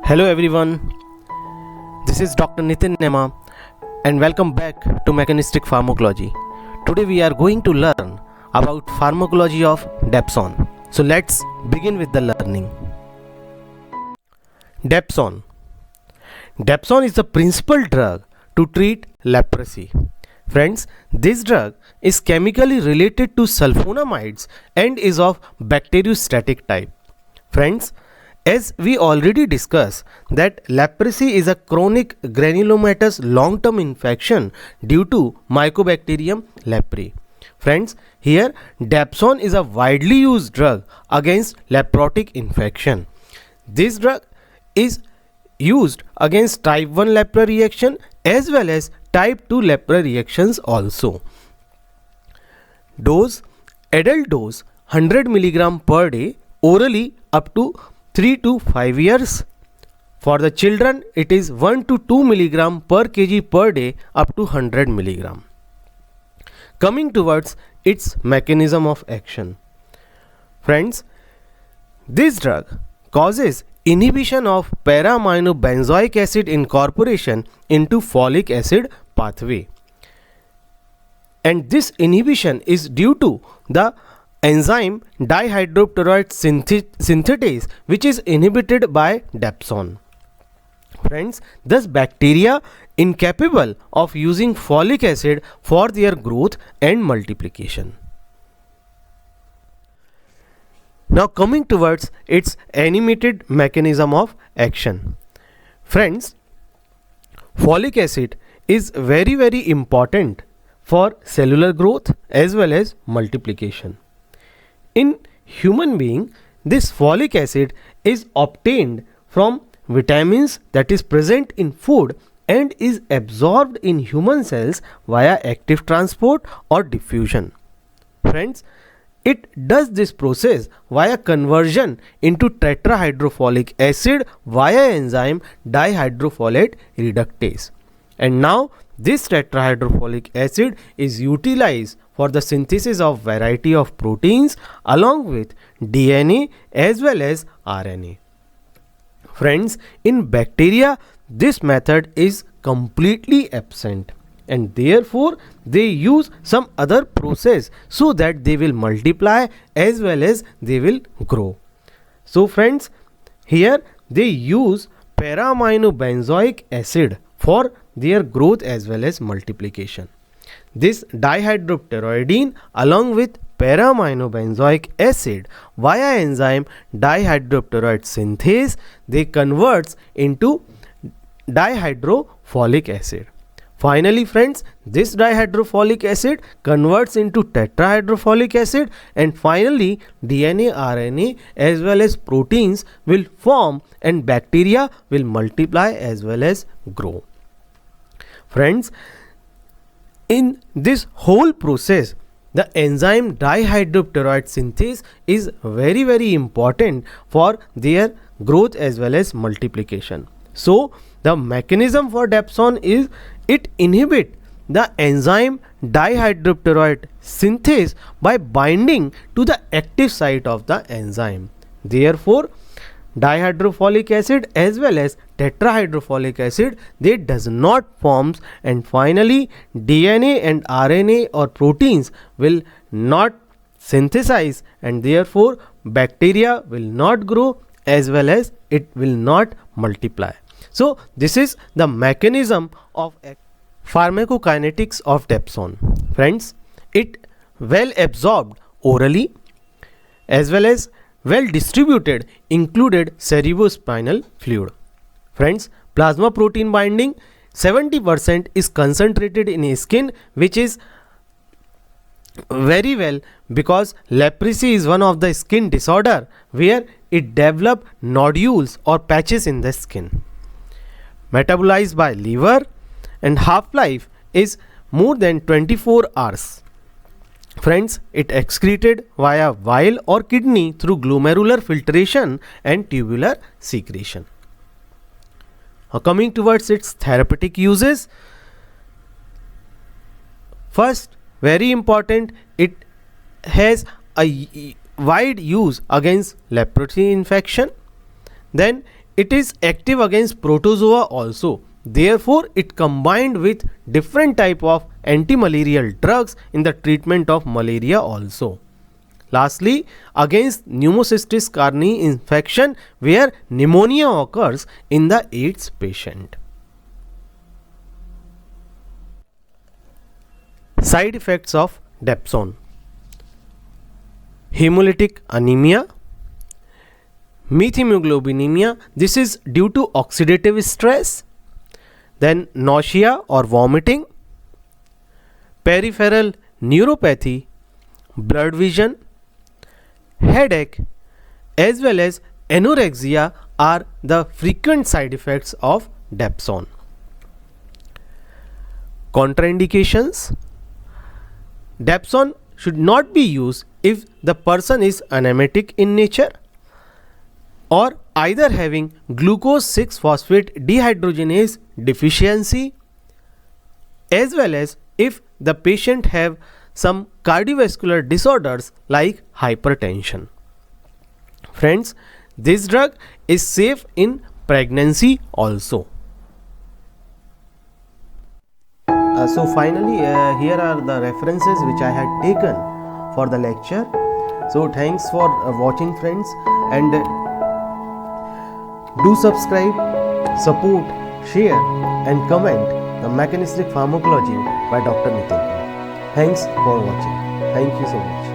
Hello everyone, this is Dr. Nitin Nema and welcome back to Mechanistic Pharmacology. Today we are going to learn about pharmacology of Dapsone. So let's begin with the learning. Dapsone. Dapsone is the principal drug to treat leprosy. Friends, this drug is chemically related to sulfonamides and is of bacteriostatic type. Friends, as we already discussed that leprosy is a chronic granulomatous long-term infection due to Mycobacterium leprae. Friends, here Dapsone is a widely used drug against leprotic infection. This drug is used against type 1 lepra reaction as well as type 2 lepra reactions also. Dose: adult dose 100 mg per day orally up to 3 to 5 years. For the children it is 1 to 2 mg per kg per day up to 100 mg. Coming towards its mechanism of action. Friends, this drug causes inhibition of para-aminobenzoic acid incorporation into folic acid pathway, and this inhibition is due to the enzyme dihydropteroid synthetase, which is inhibited by Dapsone. Friends, thus bacteria incapable of using folic acid for their growth and multiplication. Now coming towards its animated mechanism of action. Friends, folic acid is very important for cellular growth as well as multiplication. In human being, this folic acid is obtained from vitamins that is present in food and is absorbed in human cells via active transport or diffusion. Friends, it does this process via conversion into tetrahydrofolic acid via enzyme dihydrofolate reductase. And now this tetrahydrofolic acid is utilized for the synthesis of variety of proteins along with DNA as well as RNA. Friends, in bacteria this method is completely absent, and therefore they use some other process so that they will multiply as well as they will grow. So friends, here they use para-aminobenzoic acid for their growth as well as multiplication. This dihydropteroidine along with para-aminobenzoic acid via enzyme dihydropteroid synthase, they converts into dihydrofolic acid. Finally friends, this dihydrofolic acid converts into tetrahydrofolic acid, and finally DNA, RNA as well as proteins will form and bacteria will multiply as well as grow. Friends, in this whole process the enzyme dihydropteroid synthase is very important for their growth as well as multiplication. So the mechanism for Dapsone is it inhibits the enzyme dihydropteroid synthase by binding to the active site of the enzyme. Therefore dihydrofolic acid as well as tetrahydrofolic acid they does not forms, and finally DNA and RNA or proteins will not synthesize, and therefore bacteria will not grow as well as it will not multiply. So this is the mechanism of pharmacokinetics of Dapsone. Friends, it well absorbed orally as well as well distributed included cerebrospinal fluid. Friends, plasma protein binding 70% is concentrated in skin, which is very well because leprosy is one of the skin disorder where it develop nodules or patches in the skin. Metabolized by liver and half-life is more than 24 hours. Friends, it excreted via bile or kidney through glomerular filtration and tubular secretion. Coming towards its therapeutic uses. First, very important, it has a wide use against leprosy infection. Then it is active against protozoa also. Therefore, it combined with different type of anti-malarial drugs in the treatment of malaria also. Lastly, against pneumocystis carinii infection where pneumonia occurs in the AIDS patient. Side effects of Dapsone: hemolytic anemia, methemoglobinemia, this is due to oxidative stress, then nausea or vomiting, peripheral neuropathy, blurred vision, headache, as well as anorexia are the frequent side effects of Dapsone. Contraindications: Dapsone should not be used if the person is anemetic in nature or either having glucose 6-phosphate dehydrogenase deficiency, as well as if the patient have some cardiovascular disorders like hypertension. Friends, this drug is safe in pregnancy also. So finally, here are the references which I had taken for the lecture. So thanks for watching, friends, and do subscribe, support, share and comment the Mechanistic Pharmacology by Dr. Nitin. Thanks for watching. Thank you so much.